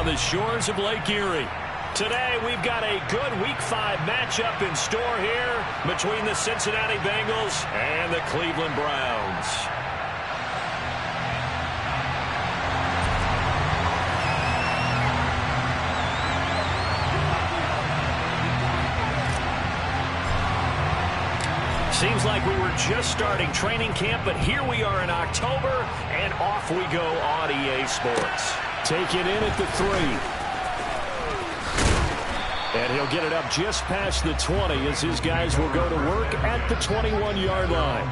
the shores of Lake Erie. Today, we've got a good Week 5 matchup in store here between the Cincinnati Bengals and the Cleveland Browns. Seems like we were just starting training camp, but here we are in October, and off we go on EA Sports. Take it in at the 3. And he'll get it up just past the 20 as his guys will go to work at the 21-yard line.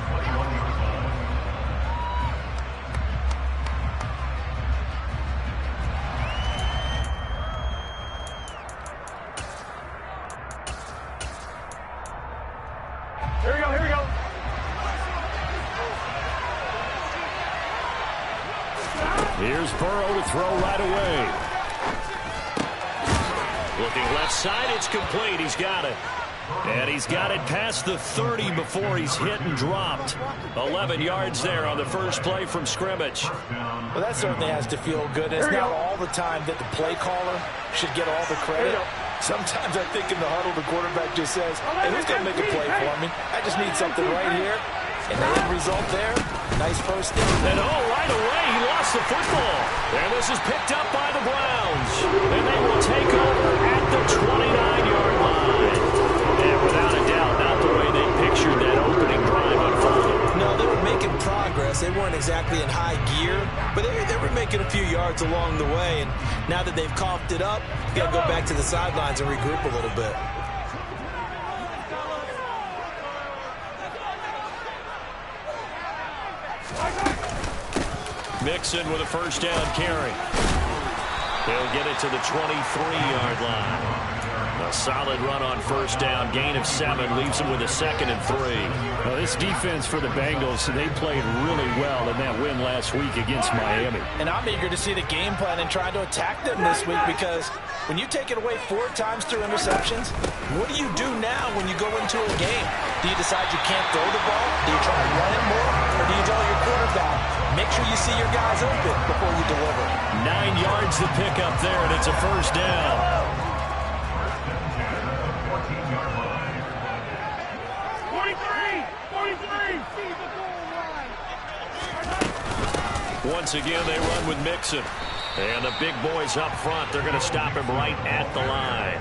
Here's Burrow to throw right away. Looking left side, it's complete. He's got it. And he's got it past the 30 before he's hit and dropped. 11 yards there on the first play from scrimmage. Well, that certainly has to feel good. It's not all the time that the play caller should get all the credit. Sometimes I think in the huddle, the quarterback just says, hey, who's going to make a play for me? I just need something right here. And the end result there, nice first down. And right away, he lost the football. And this is picked up by the Browns. And they will take over at the 29-yard line. And without a doubt, not the way they pictured that opening drive unfolding. No, they were making progress. They weren't exactly in high gear, but they were making a few yards along the way. And now that they've coughed it up, you got to go back to the sidelines and regroup a little bit. Mixon with a first down carry. He'll get it to the 23-yard line. A solid run on first down. Gain of 7 leaves him with a 2nd and 3. Well, this defense for the Bengals, they played really well in that win last week against Miami. And I'm eager to see the game plan and try to attack them this week, because when you take it away 4 times through interceptions, what do you do now when you go into a game? Do you decide you can't throw the ball? Do you try to run it more? Or do you tell your quarterback, make sure you see your guys open before you deliver? 9 yards to pick up there, and it's a first down. Once again, they run with Mixon. And the big boys up front, they're going to stop him right at the line.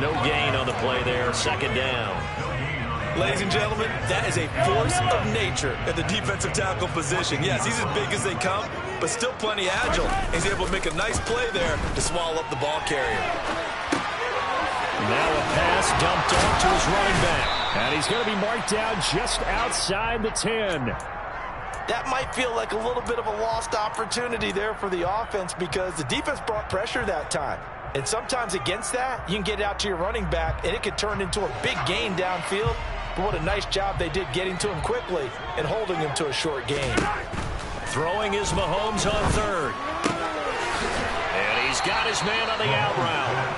No gain on the play there, 2nd down. Ladies and gentlemen, that is a force of nature at the defensive tackle position. Yes, he's as big as they come, but still plenty agile. He's able to make a nice play there to swallow up the ball carrier. Now a pass dumped off to his running back. And he's going to be marked down just outside the 10. That might feel like a little bit of a lost opportunity there for the offense, because the defense brought pressure that time. And sometimes against that, you can get out to your running back, and it could turn into a big gain downfield. But what a nice job they did getting to him quickly and holding him to a short gain. Throwing is Mahomes on 3rd. And he's got his man on the out route.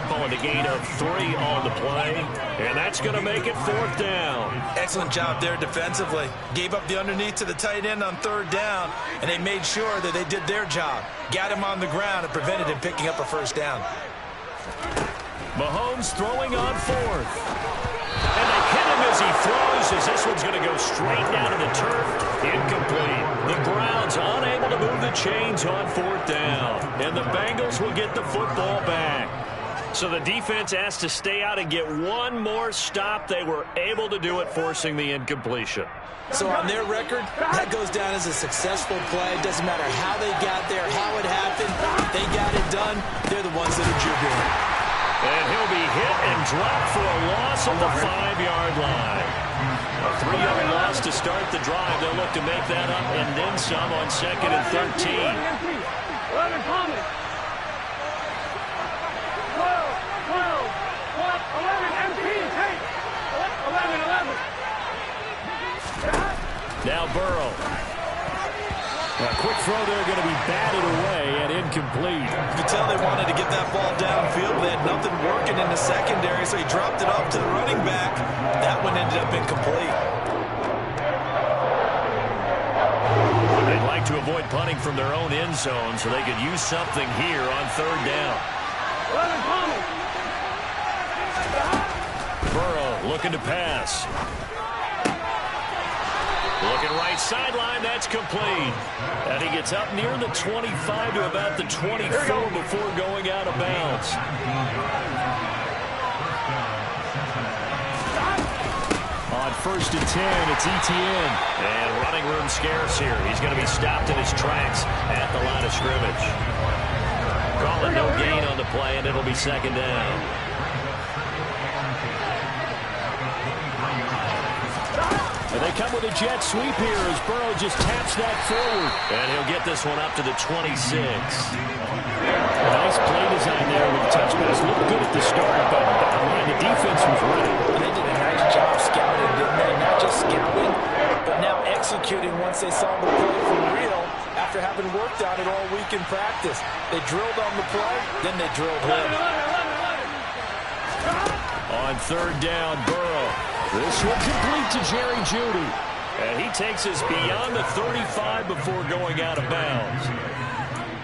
Calling a gain of 3 on the play. And that's going to make it 4th down. Excellent job there defensively. Gave up the underneath to the tight end on 3rd down, and they made sure that they did their job. Got him on the ground and prevented him picking up a first down. Mahomes throwing on 4th. And they hit him as he throws, as this one's going to go straight down to the turf. Incomplete. The Browns unable to move the chains on 4th down. And the Bengals will get the football back. So the defense has to stay out and get one more stop. They were able to do it, forcing the incompletion. So on their record, that goes down as a successful play. Doesn't matter how they got there, how it happened. They got it done. They're the ones that are jubilant. And he'll be hit and dropped for a loss on the 5-yard line. A 3-yard loss to start the drive. They'll look to make that up and then some on 2nd and 13. Now Burrow. A quick throw there, going to be batted away and incomplete. You could tell they wanted to get that ball downfield, but they had nothing working in the secondary, so he dropped it off to the running back. That one ended up incomplete. They'd like trying to avoid punting from their own end zone, so they could use something here on third down. Burrow looking to pass. Looking right sideline, that's complete. And he gets up near the 25 to about the 24 before going out of bounds. On 1st and 10, it's Etienne. And running room scarce here. He's going to be stopped in his tracks at the line of scrimmage. Calling no gain on the play, and it'll be 2nd down. And they come with a jet sweep here as Burrow just taps that forward. And he'll get this one up to the 26. Nice play design there with the touch pass. Looked good at the start, but bottom line, the defense was ready. They did a nice job scouting, didn't they? Not just scouting, but now executing once they saw the play for real after having worked on it all week in practice. They drilled on the play, then they drilled him. On 3rd down, Burrow. This one complete to Jerry Jeudy. And he takes us beyond the 35 before going out of bounds.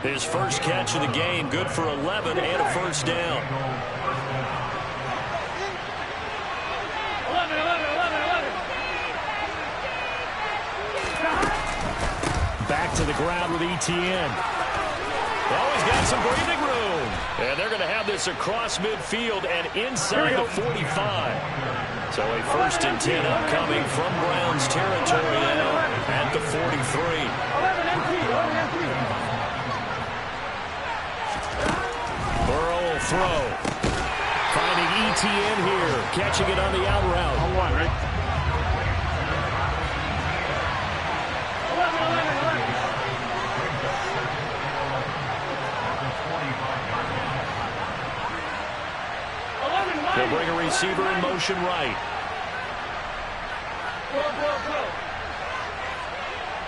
His first catch of the game, good for 11 and a 1st down. Back to the ground with Etienne. Oh, he's got some breathing room. And they're going to have this across midfield and inside the 45. So a 1st and 10 upcoming from Browns territory now at the 43. Burrow will throw. Finding Etienne here. Catching it on the out route. On 1, right? They'll bring a receiver in motion right.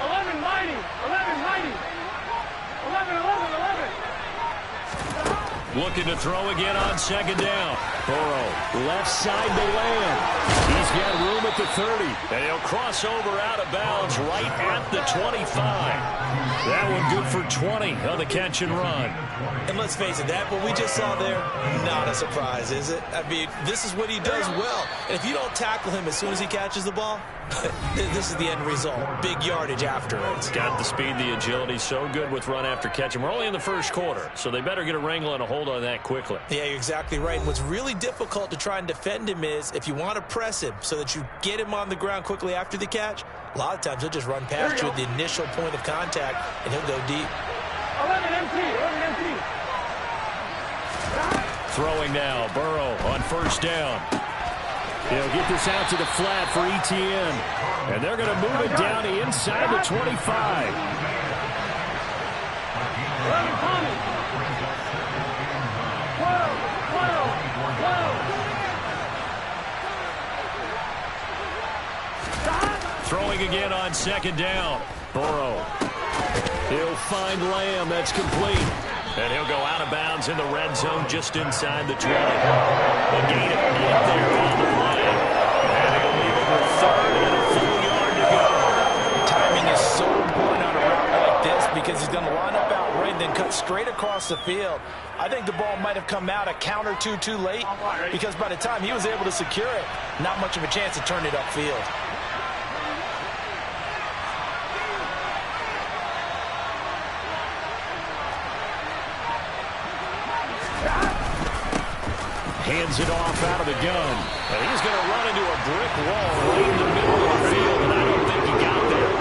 11 mighty. 11 mighty. 11. Looking to throw again on 2nd down. Burrow, left side to land. He's got room at the 30. And he'll cross over out of bounds right at the 25. That one good for 20 on the catch and run. And let's face it, that what we just saw there, not a surprise, is it? I mean, this is what he does well. And if you don't tackle him as soon as he catches the ball, this is the end result. Big yardage after it. It's got the speed, the agility, so good with run after catch. And we're only in the 1st quarter, so they better get a wrangle and a hold on that quickly. Yeah, you're exactly right. And what's really difficult to try and defend him is if you want to press him so that you get him on the ground quickly after the catch, a lot of times he'll just run past you at the initial point of contact, and he'll go deep. 11 empty. Throwing now, Burrow on 1st down. He'll get this out to the flat for Etienne. And they're going to move it down inside the 25. 11 coming. 12. Throwing again on 2nd down. Burrow. He'll find Lamb. That's complete. And he'll go out of bounds in the red zone just inside the 20. A gain of 8 there on the play. And he'll leave it with 3rd and a full yard to go. Timing is so important on a route like this because he's going to line up out right and then cut straight across the field. I think the ball might have come out a count or two too late because by the time he was able to secure it, not much of a chance to turn it upfield. Hands it off out of the gun. And he's going to run into a brick wall right in the middle of the field, and I don't think he got there.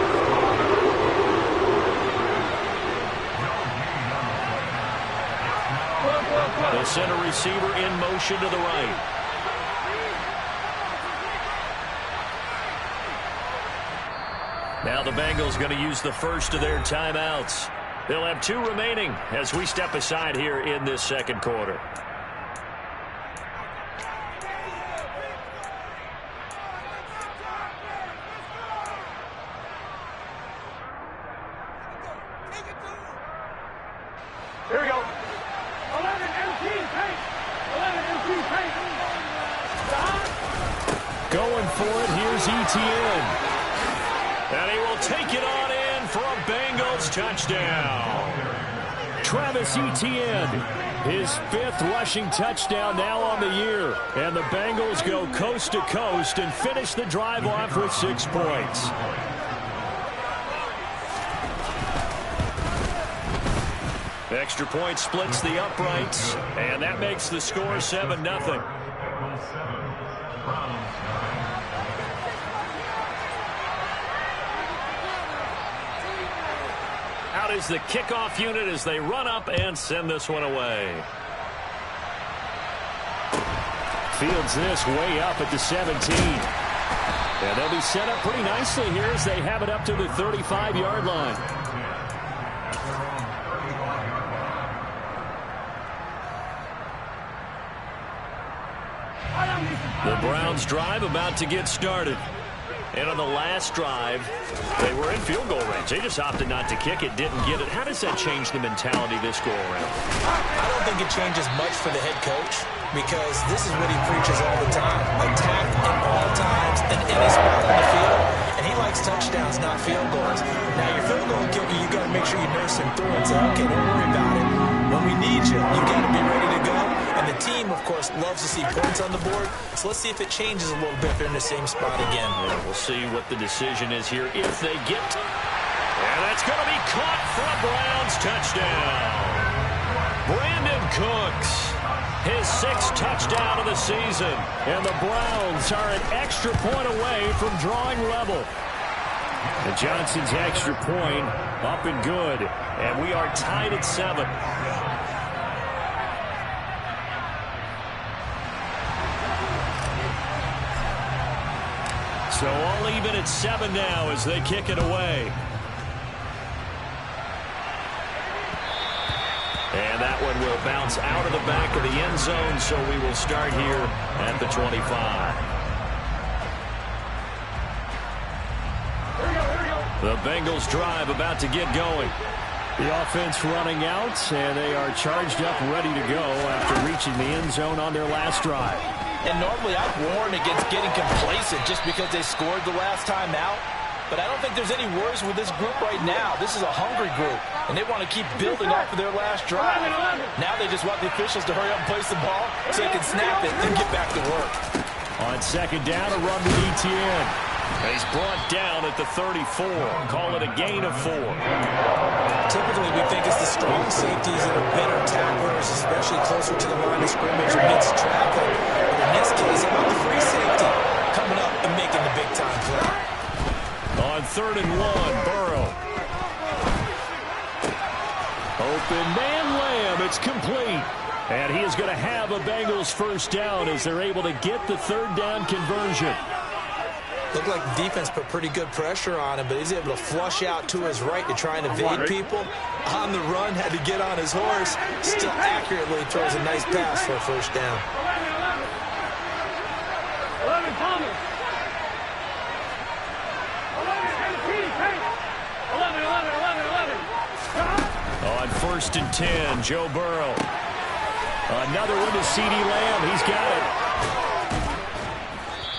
They'll send a receiver in motion to the right. Now the Bengals going to use the first of their timeouts. They'll have 2 remaining as we step aside here in this 2nd quarter. Here we go. 11 empty paint. 11 empty paint. Going for it. Here's Etienne. And he will take it on in for a Bengals touchdown. Travis Etienne, his 5th rushing touchdown now on the year. And the Bengals go coast to coast and finish the drive off with 6 points. Extra point splits the uprights, and that makes the score 7-0. Out is the kickoff unit as they run up and send this one away. Fields this way up at the 17. And they'll be set up pretty nicely here as they have it up to the 35-yard line. The Browns drive about to get started. And on the last drive, they were in field goal range. They just opted not to kick it, didn't get it. How does that change the mentality this go-around? I don't think it changes much for the head coach because this is what he preaches all the time. Attack at all times and any spot on the field. And he likes touchdowns, not field goals. Now, your field goal kicker, you got to make sure you nurse him through and say, okay, don't worry about it. When we need you, you got to be ready to go. And the team, of course, loves to see points on the board. So let's see if it changes a little bit if they're in the same spot again. Yeah, we'll see what the decision is here if they get. And that's going to be caught for a Browns touchdown. Brandon Cooks, his 6th touchdown of the season. And the Browns are an extra point away from drawing level. And Johnson's extra point up and good. And we are tied at 7. So all even at 7 now as they kick it away. And that one will bounce out of the back of the end zone, so we will start here at the 25. The Bengals drive about to get going. The offense running out, and they are charged up, ready to go after reaching the end zone on their last drive. And normally I'd warn against getting complacent just because they scored the last time out. But I don't think there's any worries with this group right now. This is a hungry group, and they want to keep building off of their last drive. Now they just want the officials to hurry up and place the ball so they can snap it and get back to work. On 2nd down, a run with Etienne. He's brought down at the 34. Call it a gain of 4. Typically, we think it's the strong safeties that are better tacklers, especially closer to the line of scrimmage amidst traffic. But in this case, how about the free safety coming up and making the big-time play? On 3rd and 1, Burrow. Open man Lamb. It's complete. And he is going to have a Bengals first down as they're able to get the 3rd down conversion. Looked like the defense put pretty good pressure on him, but he's able to flush out to his right to try and evade people. On the run, had to get on his horse. Still accurately throws a nice pass for a first down. 11 Thomas. 11. On 1st and 10, Joe Burrow. Another one to CeeDee Lamb. He's got it.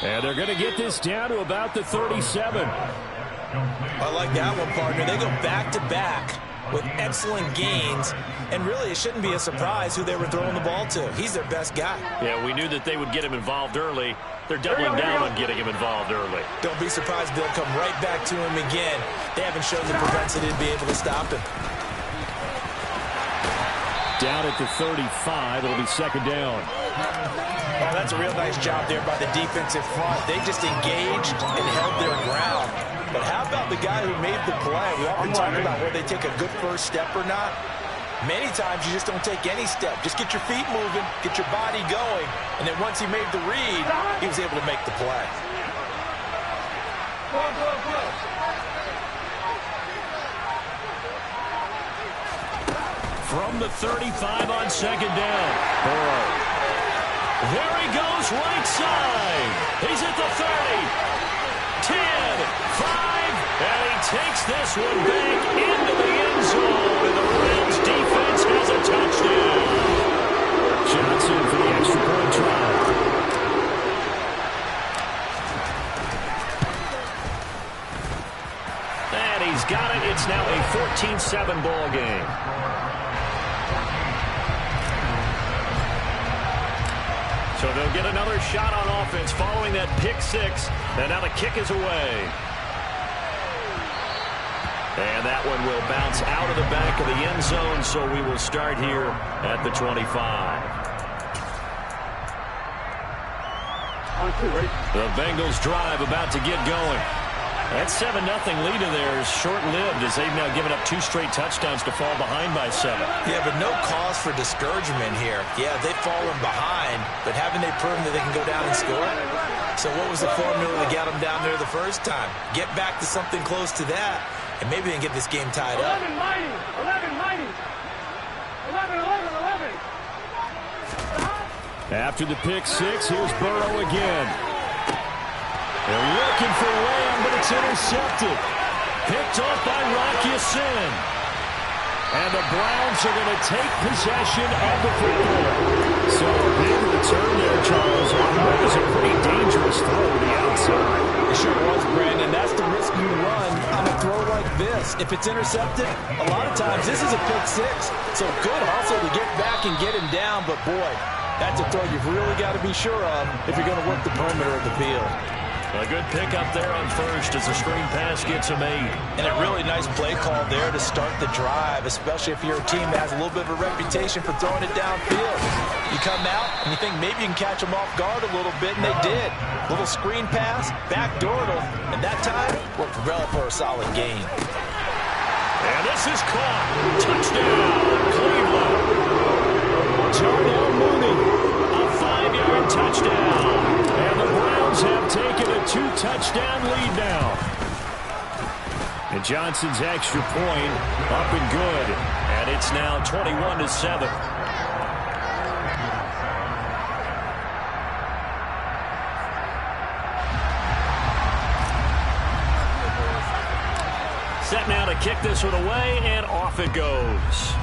And they're going to get this down to about the 37. I like that one, partner. They go back-to-back with excellent gains. And really, it shouldn't be a surprise who they were throwing the ball to. He's their best guy. Yeah, we knew that they would get him involved early. They're doubling down on getting him involved early. Don't be surprised they'll come right back to him again. They haven't shown the propensity to be able to stop him. Down at the 35, it'll be 2nd down. Oh, that's a real nice job there by the defensive front. They just engaged and held their ground. But how about the guy who made the play? We often talk about whether they take a good first step or not. Many times you just don't take any step. Just get your feet moving, get your body going, and then once he made the read, he was able to make the play. From the 35 on 2nd down. Burrow. There he goes right side. He's at the 30. 10, 5, and he takes this one back into the end zone. And the Rams defense has a touchdown. Johnson for the extra point try. And he's got it. It's 7 ball game. So they'll get another shot on offense following that pick 6. And now the kick is away. And that one will bounce out of the back of the end zone, so we will start here at the 25. The Bengals drive about to get going. That 7-0 lead of theirs short-lived as they've now given up 2 straight touchdowns to fall behind by 7. Yeah, but no cause for discouragement here. Yeah, they've fallen behind, but haven't they proven that they can go down and score? So what was the formula that got them down there the first time? Get back to something close to that, and maybe they can get this game tied up. 11, 11. After the pick 6, here's Burrow again. They're looking for Lamb, but it's intercepted. Picked off by Rocky Sin. And the Browns are going to take possession of the football. So a big return there, Charles. That was a pretty dangerous throw to the outside. It sure was, Brandon. That's the risk you run on a throw like this. If it's intercepted, a lot of times this is a pick 6. So good hustle to get back and get him down. But, boy, that's a throw you've really got to be sure of if you're going to work the perimeter of the field. A good pickup there on first as the screen pass gets him 8. And a really nice play call there to start the drive, especially if you're a team that has a little bit of a reputation for throwing it downfield. You come out and you think maybe you can catch them off guard a little bit, and they did. Little screen pass, backdoored them, and that time worked well for a solid gain. And this is caught. Touchdown, Cleveland. Darnell Mooney, a 5-yard touchdown. And the Browns have taken a 2-touchdown lead now. And Johnson's extra point up and good. And it's now 21-7. Set now to kick this one away, and off it goes.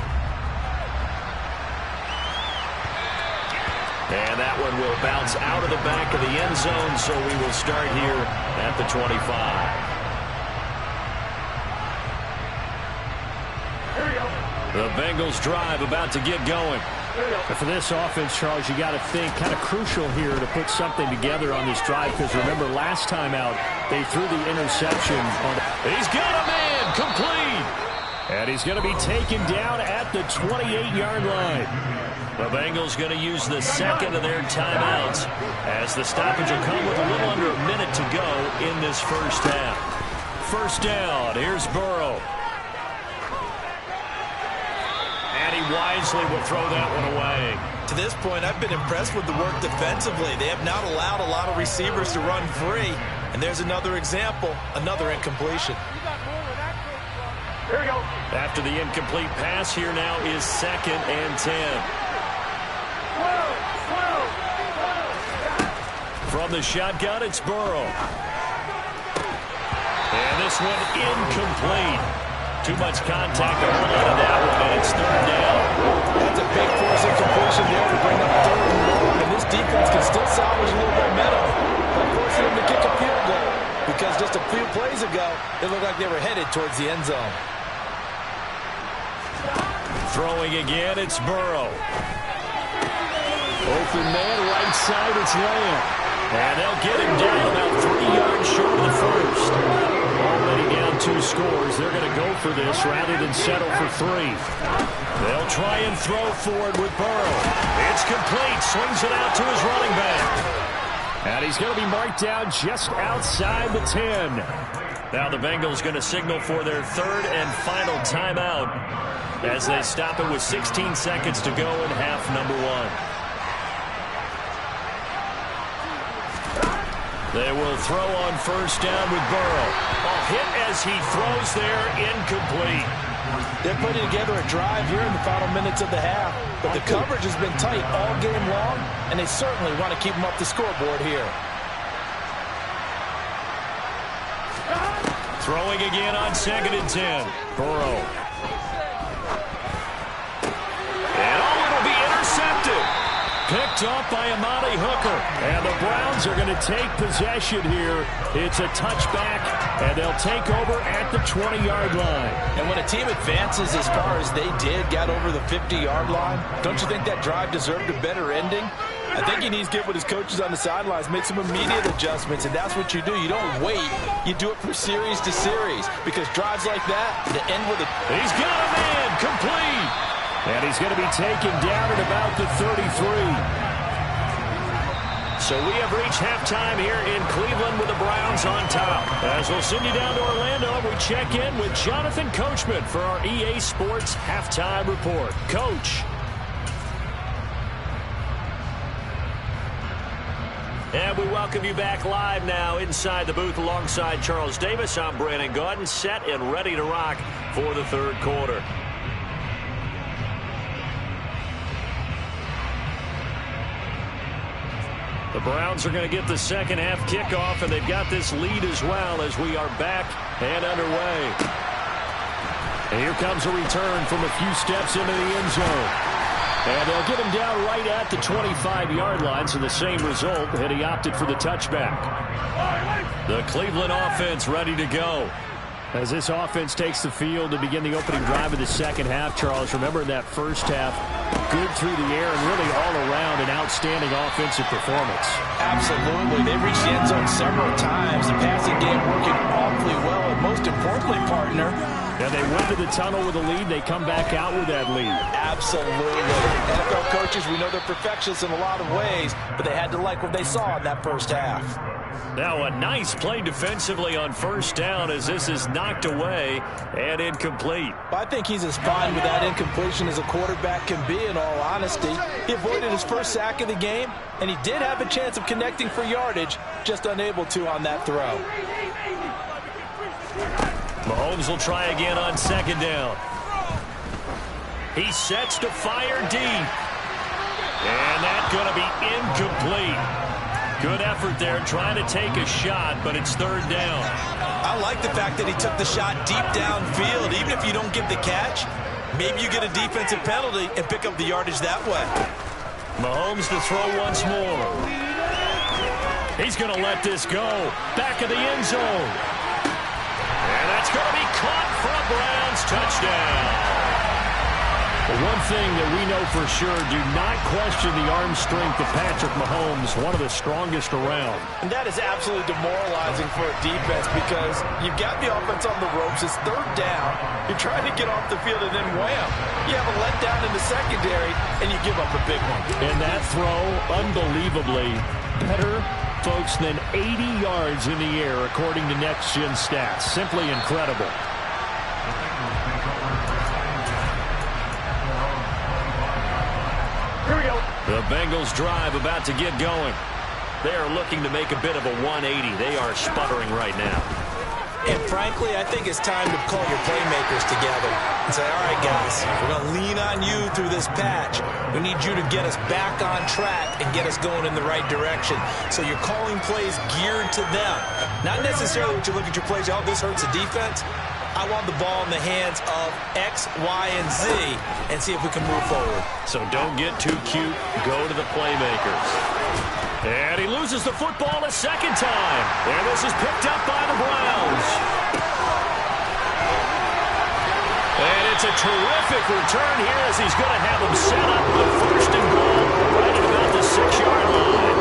And that one will bounce out of the back of the end zone, so we will start here at the 25. The Bengals drive about to get going. But for this offense, Charles, you got to think kind of crucial here to put something together on this drive, because remember last time out they threw the interception on. He's got a man complete, and he's going to be taken down at the 28-yard line. The Bengals going to use the second of their timeouts as the stoppage will come with a little under a minute to go in this first half. First down, here's Burrow. And he wisely will throw that one away. To this point, I've been impressed with the work defensively. They have not allowed a lot of receivers to run free. And there's another example, another incompletion. Here we go. After the incomplete pass, here now is 2nd and 10. From the shotgun, it's Burrow. And this one incomplete. Too much contact to hold on to that one, and it's 3rd down. That's a big force incompletion there to bring up 3rd and long. And this defense can still salvage a little momentum by forcing them to kick a field goal. Because just a few plays ago, it looked like they were headed towards the end zone. Throwing again, it's Burrow. Open man, right side, it's Lamb. And they'll get him down about 3 yards short of the first. Already down 2 scores. They're going to go for this rather than settle for 3. They'll try and throw forward with Burrow. It's complete. Swings it out to his running back. And he's going to be marked down just outside the 10. Now the Bengals going to signal for their 3rd and final timeout as they stop it with 16 seconds to go in half number 1. They will throw on first down with Burrow. A hit as he throws there, incomplete. They're putting together a drive here in the final minutes of the half, but the coverage has been tight all game long, and they certainly want to keep them up the scoreboard here. Throwing again on 2nd and 10. Burrow. And it'll be intercepted. Picked Picked off by Amani Hooker. And the Browns are going to take possession here. It's a touchback, and they'll take over at the 20-yard line. And when a team advances as far as they did, got over the 50-yard line, don't you think that drive deserved a better ending? I think he needs to get with his coaches on the sidelines, make some immediate adjustments, and that's what you do. You don't wait. You do it from series to series, because drives like that, they end with a... He's got a man, complete. And he's going to be taken down at about the 33. So we have reached halftime here in Cleveland with the Browns on top. As we'll send you down to Orlando, we check in with Jonathan Coachman for our EA Sports Halftime Report. Coach. And we welcome you back live now inside the booth alongside Charles Davis. I'm Brandon Gaudin, set and ready to rock for the third quarter. The Browns are going to get the second half kickoff, and they've got this lead as well as we are back and underway. And here comes a return from a few steps into the end zone. And they'll get him down right at the 25-yard line, so the same result, and he opted for the touchback. The Cleveland offense ready to go. As this offense takes the field to begin the opening drive of the second half, Charles, remember in that first half, good through the air and really all around an outstanding offensive performance. Absolutely. They've reached the end zone several times. The passing game working awfully well, and most importantly, partner, and they went to the tunnel with a lead. They come back out with that lead. Absolutely. NFL coaches, we know they're perfectionists in a lot of ways, but they had to like what they saw in that first half. Now a nice play defensively on first down as this is knocked away and incomplete. I think he's as fine with that incompletion as a quarterback can be, in all honesty. He avoided his first sack of the game, and he did have a chance of connecting for yardage, just unable to on that throw. Mahomes will try again on second down. He sets to fire deep. And that's going to be incomplete. Good effort there trying to take a shot, but it's third down. I like the fact that he took the shot deep downfield. Even if you don't get the catch, maybe you get a defensive penalty and pick up the yardage that way. Mahomes to throw once more. He's going to let this go. Back of the end zone. And that's going to be caught for a Browns touchdown. One thing that we know for sure, do not question the arm strength of Patrick Mahomes, one of the strongest around. And that is absolutely demoralizing for a defense because you've got the offense on the ropes. It's third down. You're trying to get off the field, and then wham, you have a letdown in the secondary, and you give up a big one. And that throw, unbelievably better, folks, than 80 yards in the air, according to Next Gen Stats. Simply incredible. The Bengals drive about to get going. They are looking to make a bit of a 180. They are sputtering right now. And frankly, I think it's time to call your playmakers together and say, all right, guys, we're going to lean on you through this patch. We need you to get us back on track and get us going in the right direction. So you're calling plays geared to them. Not necessarily when you look at your plays, oh, this hurts the defense. I want the ball in the hands of X, Y, and Z and see if we can move forward. So don't get too cute. Go to the playmakers. And he loses the football a second time. And this is picked up by the Browns. And it's a terrific return here as he's going to have him set up with first and goal right at about the 6-yard line.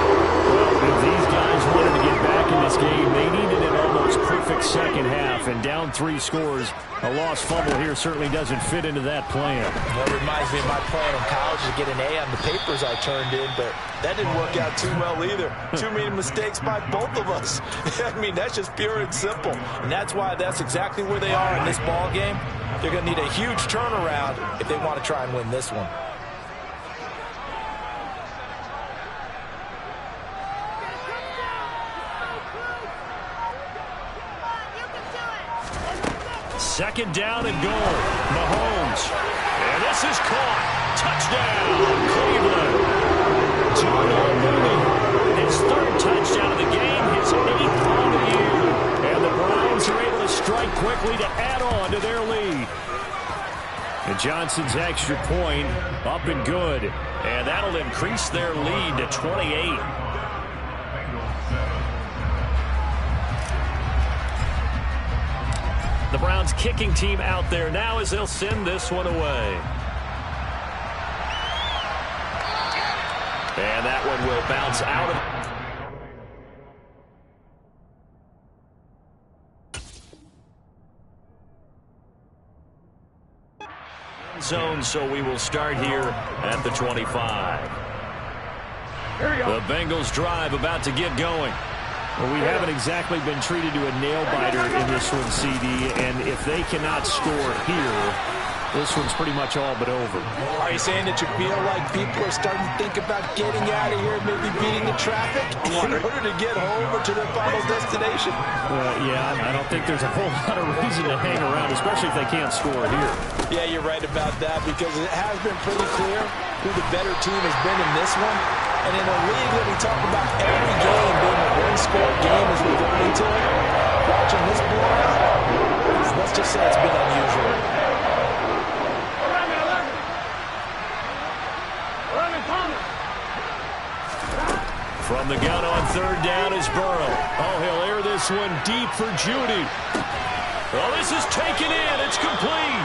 Well, if these guys wanted to get back in this game, they needed an almost perfect second half. And down 3 scores, a lost fumble here certainly doesn't fit into that plan. That reminds me of my plan in college to get an A on the papers I turned in, but that didn't work out too well either. Too many mistakes by both of us. I mean, that's just pure and simple. And that's why that's exactly where they are in this ball game. They're going to need a huge turnaround if they want to try and win this one. Second down and goal. Mahomes. And this is caught. Touchdown, Cleveland. Darnell Mooney. His third touchdown of the game. His 8th on the year. And the Browns are able to strike quickly to add on to their lead. And Johnson's extra point up and good. And that'll increase their lead to 28. The Browns kicking team out there now as they'll send this one away. And that one will bounce out of zone, so we will start here at the 25. Here we go. The Bengals drive about to get going. Well, we haven't exactly been treated to a nail-biter in this one, CD, and if they cannot score here, this one's pretty much all but over. Are you saying that you feel like people are starting to think about getting out of here, maybe beating the traffic in order to get home or to their final destination? Yeah, I don't think there's a whole lot of reason to hang around, especially if they can't score here. Yeah, you're right about that because it has been pretty clear who the better team has been in this one. And in a league that we talk about every game being a one-score game as we go into it, watching this blowout, let's just say it's been unusual. 11 Thomas. from the gun on third down is Burrow. Oh, he'll air this one deep for Judy. Oh, this is taken in. It's complete.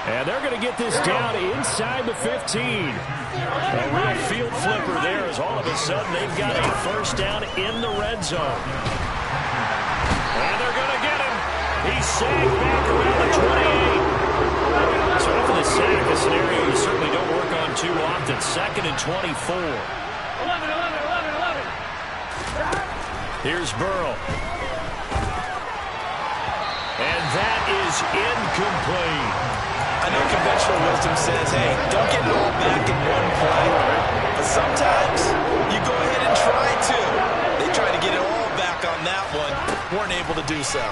And they're going to get this down inside the 15. A real field flipper there as all of a sudden they've got a first down in the red zone. And they're going to get him. He's sagged back around the 28. So after the sack, a scenario you certainly don't work on too often. 2nd and 24. 11. Here's Burrow. And that is incomplete. I know conventional wisdom says, hey, don't get it all back in one play. But sometimes you go ahead and try to. They tried to get it all back on that one. Weren't able to do so.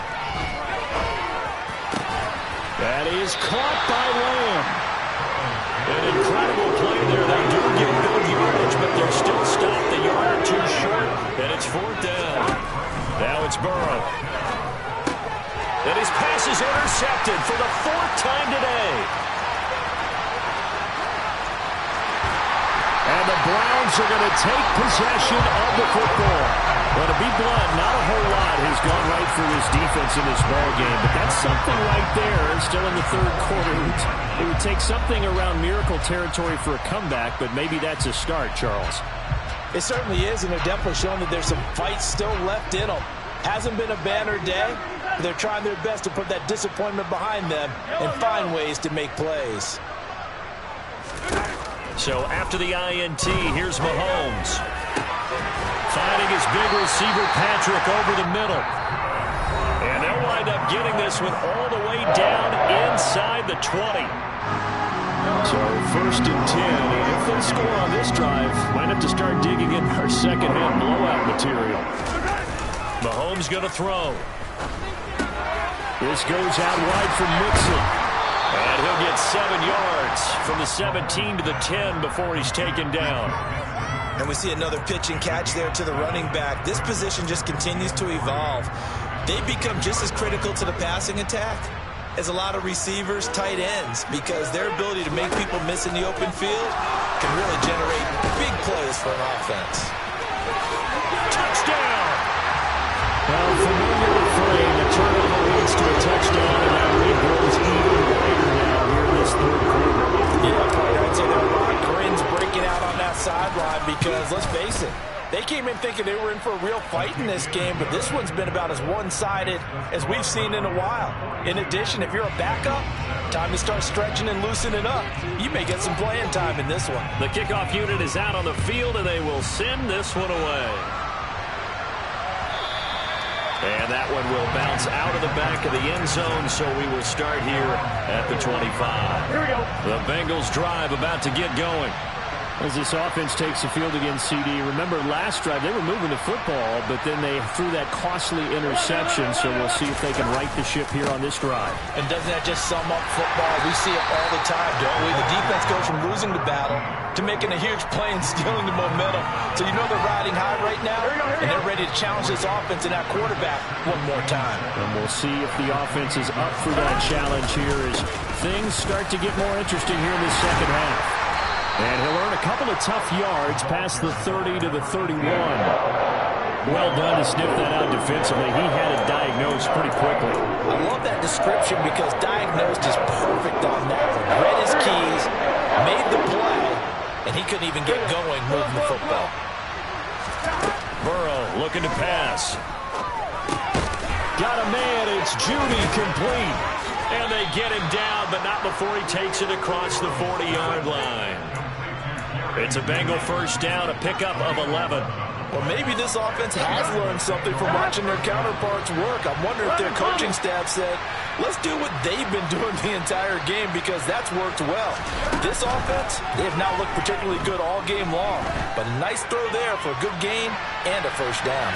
That is caught by Lamb. An incredible play there. They do get good yardage, but they're still stopped a yard or two short. And it's 4th down. Now it's Burrow. And his pass is intercepted for the 4th time today. And the Browns are going to take possession of the football. Well, to be blunt, not a whole lot has gone right for this defense in this ball game, but that's something right there. Still in the 3rd quarter. It would take something around miracle territory for a comeback, but maybe that's a start, Charles. It certainly is, and they're definitely showing that there's some fight still left in them. Hasn't been a banner day. They're trying their best to put that disappointment behind them and find ways to make plays. So after the INT, here's Mahomes. Finding his big receiver, Patrick, over the middle. And they'll wind up getting this one all the way down inside the 20. So 1st and 10. If they score on this drive, might have to start digging in our second-half blowout material. Mahomes going to throw. This goes out wide for Mixon. And he'll get 7 yards from the 17 to the 10 before he's taken down. And we see another pitch and catch there to the running back. This position just continues to evolve. They become just as critical to the passing attack as a lot of receivers, tight ends, because their ability to make people miss in the open field can really generate big plays for an offense. Touchdown! Well, familiar refrain, the turnover leads to a touchdown, and that lead grows even greater now here in this 3rd quarter. Yeah, partner, I'd say there are a lot of grins breaking out on that sideline because, let's face it, they came in thinking they were in for a real fight in this game, but this one's been about as one-sided as we've seen in a while. In addition, if you're a backup, time to start stretching and loosening up. You may get some playing time in this one. The kickoff unit is out on the field, and they will send this one away. And that one will bounce out of the back of the end zone, so we will start here at the 25. Here we go. The Bengals drive about to get going. As this offense takes the field against CD, remember last drive they were moving the football, but then they threw that costly interception, so we'll see if they can right the ship here on this drive. And doesn't that just sum up football? We see it all the time, don't we? The defense goes from losing the battle to making a huge play and stealing the momentum. So you know they're riding high right now, and they're ready to challenge this offense and that quarterback one more time. And we'll see if the offense is up for that challenge here as things start to get more interesting here in the second half. And he'll earn a couple of tough yards past the 30 to the 31. Well done to sniff that out defensively. He had it diagnosed pretty quickly. I love that description because diagnosed is perfect on that one. Read his keys, made the play, and he couldn't even get going moving the football. Burrow looking to pass. Got a man. It's Judy, complete. And they get him down, but not before he takes it across the 40-yard line. It's a Bengal first down, a pickup of 11. Well, maybe this offense has learned something from watching their counterparts work. I'm wondering if their coaching staff said, let's do what they've been doing the entire game because that's worked well. This offense, they have not looked particularly good all game long, but a nice throw there for a good gain and a first down.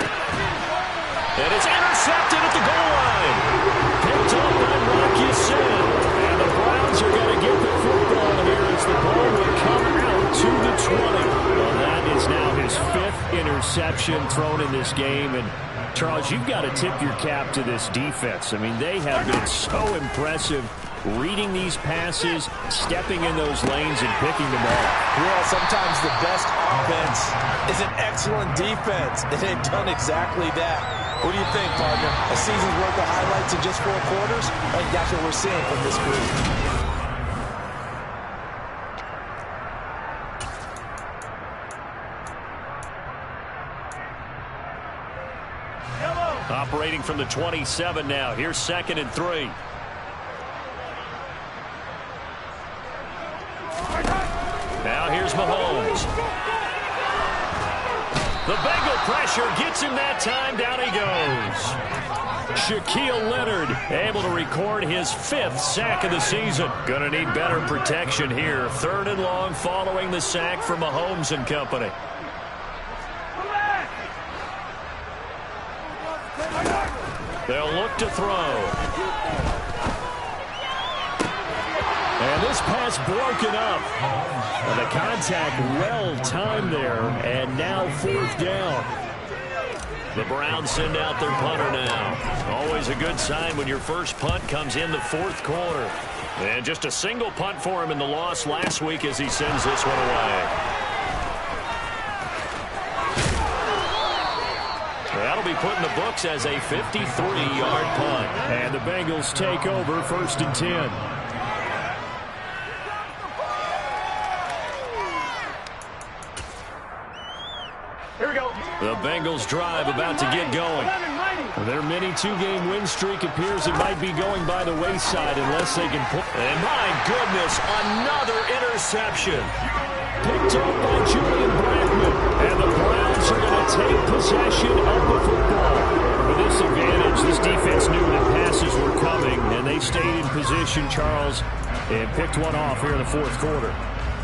And it's intercepted at the goal line. Picked up by Rocky Sin. And the Browns are going to get the football here as the ball will come out to the 20. Well, that is now his 5th interception thrown in this game. And, Charles, you've got to tip your cap to this defense. I mean, they have been so impressive reading these passes, stepping in those lanes, and picking them off. Well, sometimes the best offense is an excellent defense, and they've done exactly that. What do you think, partner? A season's worth of highlights in just 4 quarters? I think that's what we're seeing from this group. Operating from the 27 now. Here's 2nd and 3. Now here's Mahomes. The Bengal pressure gets him that time. Down he goes. Shaquille Leonard able to record his 5th sack of the season. Gonna need better protection here. 3rd and long following the sack from Mahomes and company. They'll look to throw. And this pass broken up. And the contact well timed there. And now 4th down. The Browns send out their punter now. Always a good sign when your first punt comes in the 4th quarter. And just a single punt for him in the loss last week as he sends this one away. That'll be put in the books as a 53-yard punt. And the Bengals take over 1st and 10. Here we go. The Bengals drive about to get going. Their mini 2-game win streak appears it might be going by the wayside unless they can pull. And my goodness, another interception. Picked up by Julian Blackman. And the Browns are going to take possession of the football. With this advantage, this defense knew that passes were coming, and they stayed in position, Charles, and picked one off here in the 4th quarter.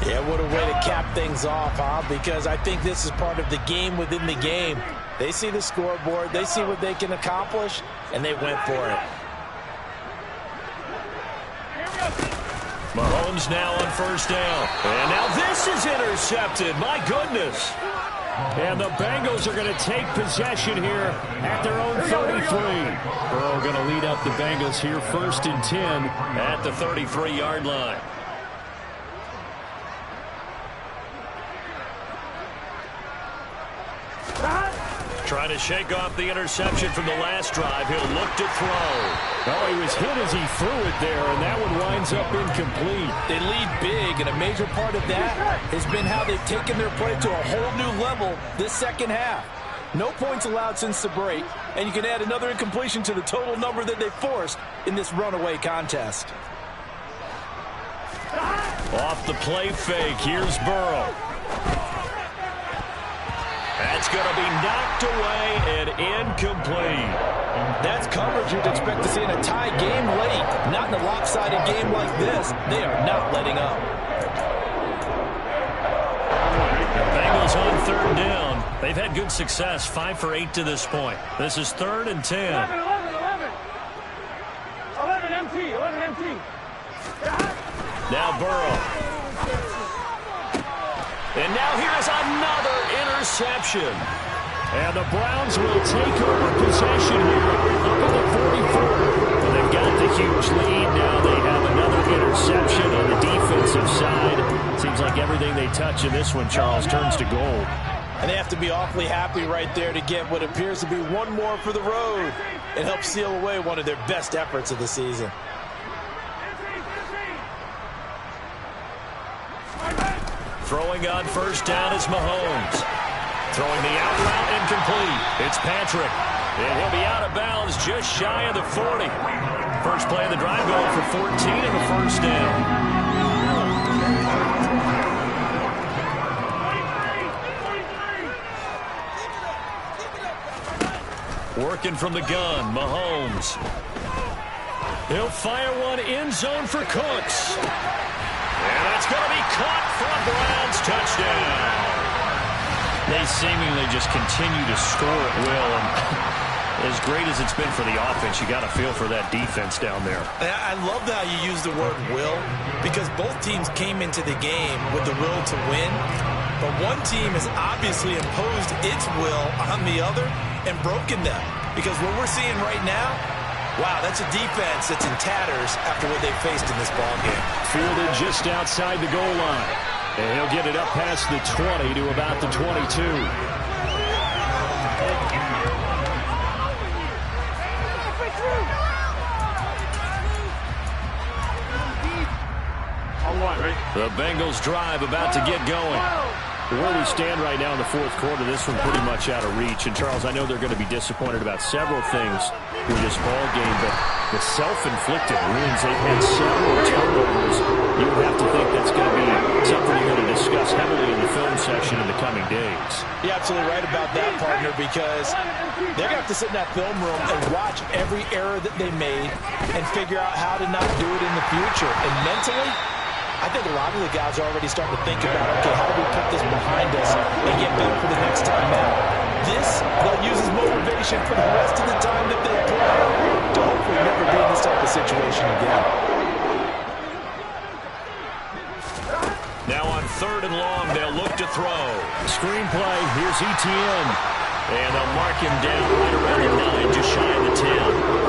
Yeah, what a way to cap things off, huh? Because I think this is part of the game within the game. They see the scoreboard, they see what they can accomplish, and they went for it. Mahomes now on 1st down. And now this is intercepted. My goodness. And the Bengals are going to take possession here at their own 33. Burrow going to lead up the Bengals here 1st and 10 at the 33-yard line. Trying to shake off the interception from the last drive. He'll look to throw. Oh, he was hit as he threw it there, and that one winds up incomplete. They lead big, and a major part of that has been how they've taken their play to a whole new level this second half. No points allowed since the break, and you can add another incompletion to the total number that they forced in this runaway contest. Off the play fake, here's Burrow. That's going to be knocked away and incomplete. That's coverage you'd expect to see in a tie game late. Not in a lopsided game like this. They are not letting up. Bengals on 3rd down. They've had good success, 5 for 8 to this point. This is 3rd and 10. 11 MT, 11 MT. Now Burrow. And now here's another interception. And the Browns will take over possession here up at the 44. And they've got the huge lead. Now they have another interception on the defensive side. Seems like everything they touch in this one, Charles, turns to gold. And they have to be awfully happy right there to get what appears to be one more for the road and help seal away one of their best efforts of the season. Throwing on first down is Mahomes. Throwing the out route incomplete. It's Patrick. And he'll be out of bounds just shy of the 40. First play of the drive going for 14 and the first down. Working from the gun, Mahomes. He'll fire one end zone for Cooks. And that's going to be caught for a Browns touchdown. They seemingly just continue to score at will. And as great as it's been for the offense, you got to feel for that defense down there. I love how you use the word will, because both teams came into the game with the will to win. But one team has obviously imposed its will on the other and broken them. Because what we're seeing right now, wow, that's a defense that's in tatters after what they faced in this ballgame. Fielded just outside the goal line. And he'll get it up past the 20 to about the 22. The Bengals drive about to get going. Where we stand right now in the fourth quarter, this one pretty much out of reach. And, Charles, I know they're going to be disappointed about several things through this ball game, but the self-inflicted wounds, they've had several turnovers. You would have to think that's going to be something you're going to discuss heavily in the film session in the coming days. You're absolutely right about that, partner, because they're going to have to sit in that film room and watch every error that they made and figure out how to not do it in the future. And mentally, I think a lot of the guys are already starting to think about, okay, how do we put this behind us and get better for the next time out? This, they'll use as motivation for the rest of the time that they play to hopefully never be in this type of situation again. Now on third and long, they'll look to throw. Screenplay, here's Etienne. And they'll mark him down right around the 9, just shy of the 10.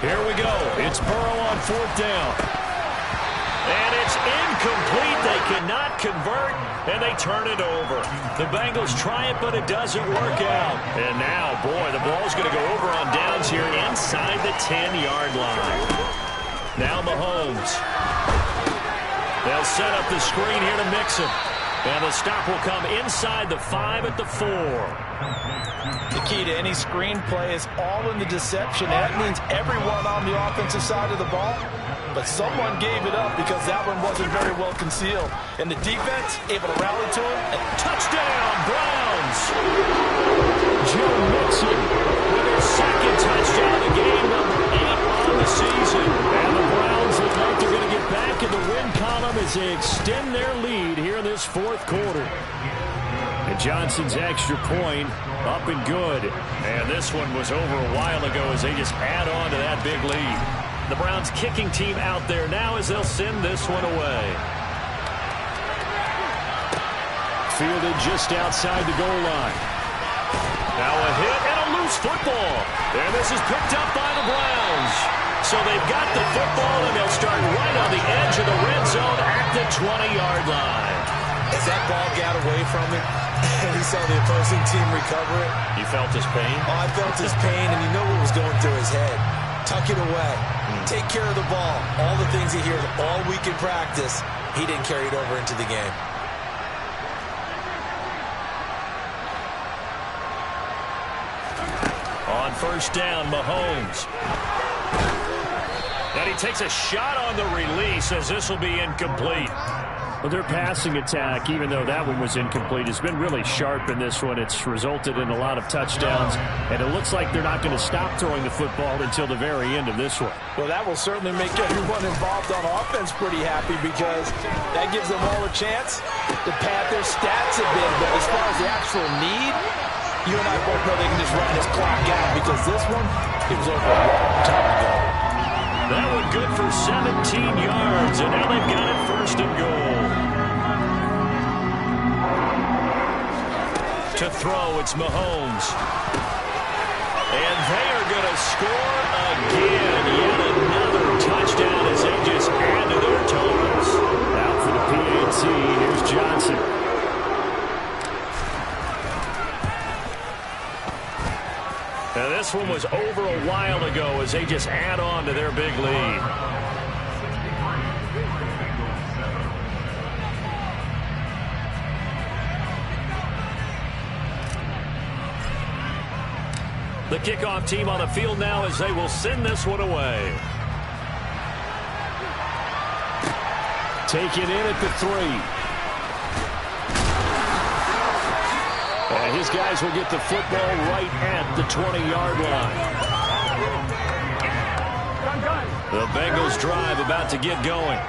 Here we go. It's Burrow on fourth down. And it's incomplete. They cannot convert, and they turn it over. The Bengals try it, but it doesn't work out. And now, boy, the ball's going to go over on downs here inside the 10-yard line. Now Mahomes. They'll set up the screen here to mix him. And the stop will come inside the 5 at the 4. The key to any screenplay is all in the deception. And that means everyone on the offensive side of the ball. But someone gave it up because that one wasn't very well concealed. And the defense able to rally to him. And touchdown, Browns! Joe Mixon With their second touchdown of the game, number 8 on the season. And the Browns look like they're going to get back in the win column as they extend their lead here in this fourth quarter. And Johnson's extra point up and good. And this one was over a while ago as they just add on to that big lead. The Browns kicking team out there now as they'll send this one away. Fielded just outside the goal line. Now a hit and a loose football. And this is picked up by the Browns. So they've got the football and they'll start right on the edge of the red zone at the 20-yard line. as that ball got away from him, and he saw the opposing team recover it. You felt his pain? Oh, I felt his pain, and you know what was going through his head. Tuck it away. Take care of the ball. All the things he hears all week in practice, he didn't carry it over into the game. On first down, Mahomes. And he takes a shot on the release as this will be incomplete. Well, their passing attack, even though that one was incomplete, has been really sharp in this one. It's resulted in a lot of touchdowns, and it looks like they're not going to stop throwing the football until the very end of this one. Well, that will certainly make everyone involved on offense pretty happy because that gives them all a chance to pad their stats a bit. But as far as the actual need, you and I both know they can just run this clock out because this one, it was over a long time ago. That one good for 17 yards, and now they've got it first and goal. To throw, it's Mahomes. And they are going to score again. Yet another touchdown as they just add to their totals. Out for the PAT, here's Johnson. Now this one was over a while ago as they just add on to their big lead. The kickoff team on the field now as they will send this one away. Taken in at the 3. And his guys will get the football right at the 20-yard line. The Bengals drive about to get going.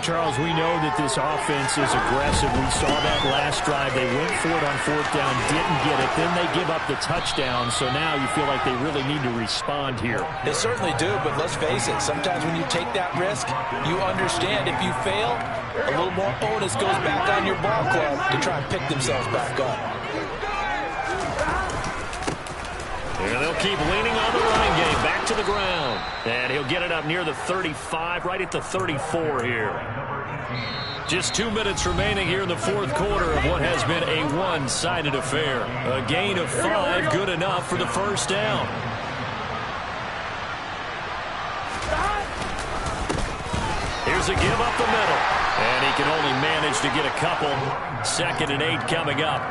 Charles, we know that this offense is aggressive. We saw that last drive. They went for it on 4th down, didn't get it. Then they give up the touchdown. So now you feel like they really need to respond here. They certainly do, but let's face it. Sometimes when you take that risk, you understand if you fail, a little more onus goes back on your ball club to try and pick themselves back up. And they'll keep leaning on the running game. Back to the ground. And he'll get it up near the 35, right at the 34 here. Just 2 minutes remaining here in the 4th quarter of what has been a one-sided affair. A gain of 5, good enough for the first down. Here's a give up the middle. And he can only manage to get a couple. 2nd and 8 coming up.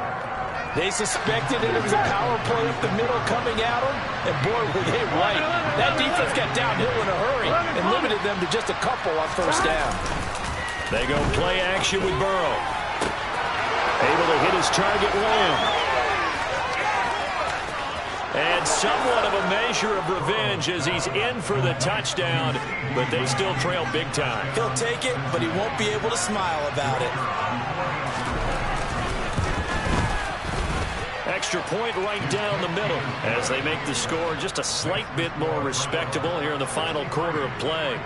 They suspected it was a power play up the middle coming at them, and boy, were they right. That defense got downhill in a hurry and limited them to just a couple on 1st down. They go play action with Burrow. Able to hit his target, Lamb. And somewhat of a measure of revenge as he's in for the touchdown, but they still trail big time. He'll take it, but he won't be able to smile about it. Extra point right down the middle as they make the score just a slight bit more respectable here in the final quarter of play.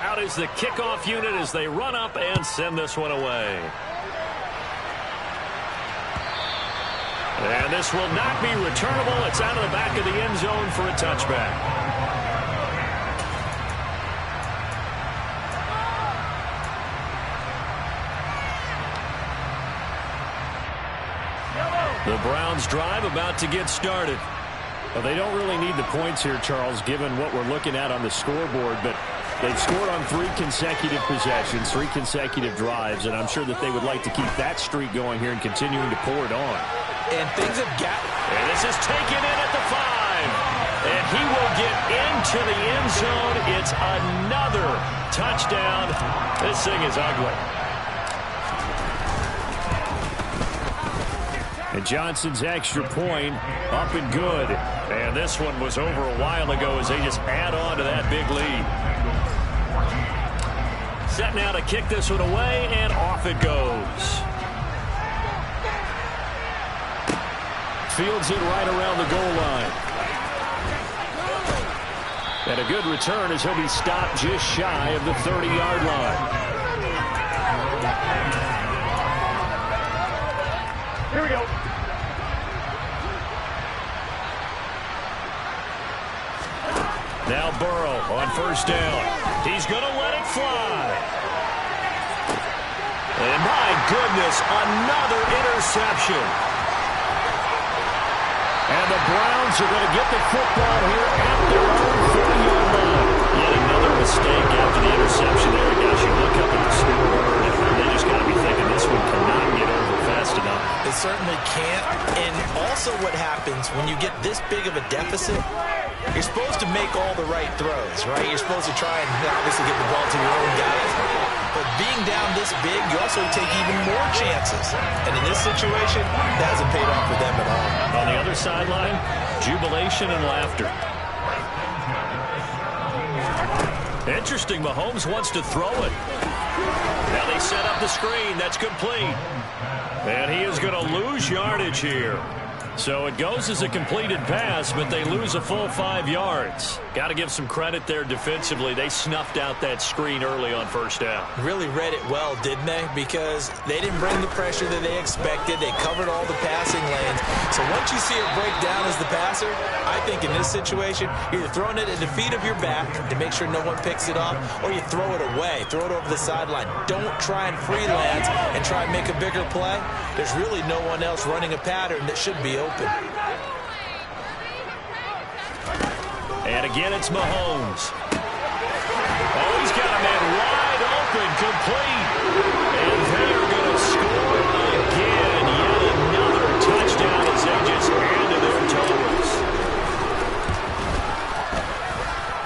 Out is the kickoff unit as they run up and send this one away. And this will not be returnable. It's out of the back of the end zone for a touchback. The Browns drive about to get started. Well, they don't really need the points here, Charles, given what we're looking at on the scoreboard, but they've scored on 3 consecutive possessions, 3 consecutive drives, and I'm sure that they would like to keep that streak going here and continuing to pour it on. And things have got... And this is taken in at the 5. And he will get into the end zone. It's another touchdown. This thing is ugly. And Johnson's extra point up and good. And this one was over a while ago as they just add on to that big lead. Set now to kick this one away, and off it goes. Fields it right around the goal line. And a good return as he'll be stopped just shy of the 30-yard line. Here we go. Now Burrow on 1st down. He's going to let it fly. And my goodness, another interception. And the Browns are going to get the football here at their own 40-yard line. Yet another mistake after the interception there. Guys, you look up at the scoreboard, and they just got to be thinking this one cannot get over fast enough. It certainly can't. And also what happens when you get this big of a deficit, you're supposed to make all the right throws, right? You're supposed to try and obviously get the ball to your own guys. But being down this big, you also take even more chances. And in this situation, that hasn't paid off for them at all. On the other sideline, jubilation and laughter. Interesting, Mahomes wants to throw it. Now they set up the screen. That's complete. And he is going to lose yardage here. So it goes as a completed pass, but they lose a full 5 yards. Got to give some credit there defensively. They snuffed out that screen early on first down. Really read it well, didn't they? Because they didn't bring the pressure that they expected. They covered all the passing lanes. So once you see it break down as the passer, I think in this situation, you're either throwing it at the feet of your back to make sure no one picks it off, or you throw it away, throw it over the sideline. Don't try and freelance and try and make a bigger play. There's really no one else running a pattern that should be open. And again, it's Mahomes. Oh, he's got a man wide open, complete. And they're going to score again. Yet another touchdown as they just added their totals.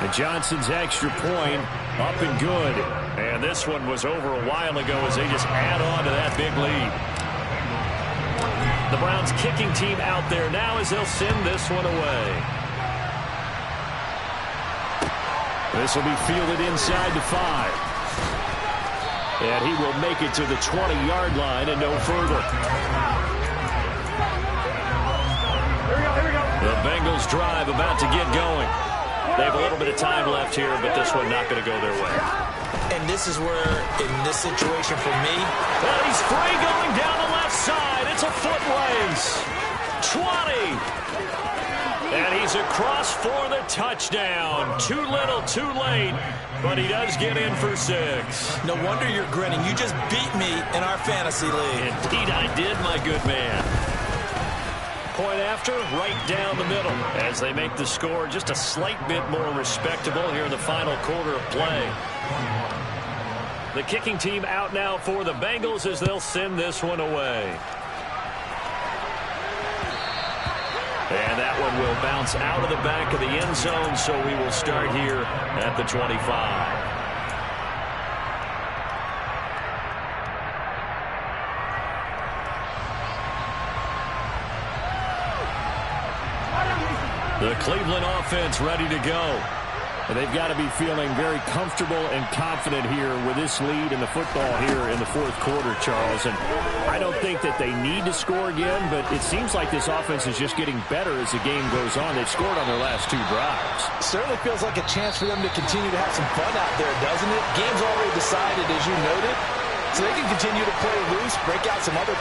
And Johnson's extra point up and good. And this one was over a while ago as they just add on to that big lead. The Browns kicking team out there now as they'll send this one away. This will be fielded inside the 5. And he will make it to the 20-yard line and no further. The Bengals drive about to get going. They have a little bit of time left here, but this one not going to go their way. And this is where, in this situation for me, well, he's free going down the left side. It's a foot race. 20. And he's across for the touchdown. Too little, too late. But he does get in for 6. No wonder you're grinning. You just beat me in our fantasy league. Indeed I did, my good man. Point after, right down the middle. As they make the score just a slight bit more respectable here in the final quarter of play. The kicking team out now for the Bengals as they'll send this one away. And that one will bounce out of the back of the end zone, so we will start here at the 25. The Cleveland offense ready to go. And they've got to be feeling very comfortable and confident here with this lead in the football here in the fourth quarter, Charles. And I don't think that they need to score again, but it seems like this offense is just getting better as the game goes on. They've scored on their last 2 drives. Certainly feels like a chance for them to continue to have some fun out there, doesn't it? Game's already decided, as you noted, so they can continue to play loose, break out some other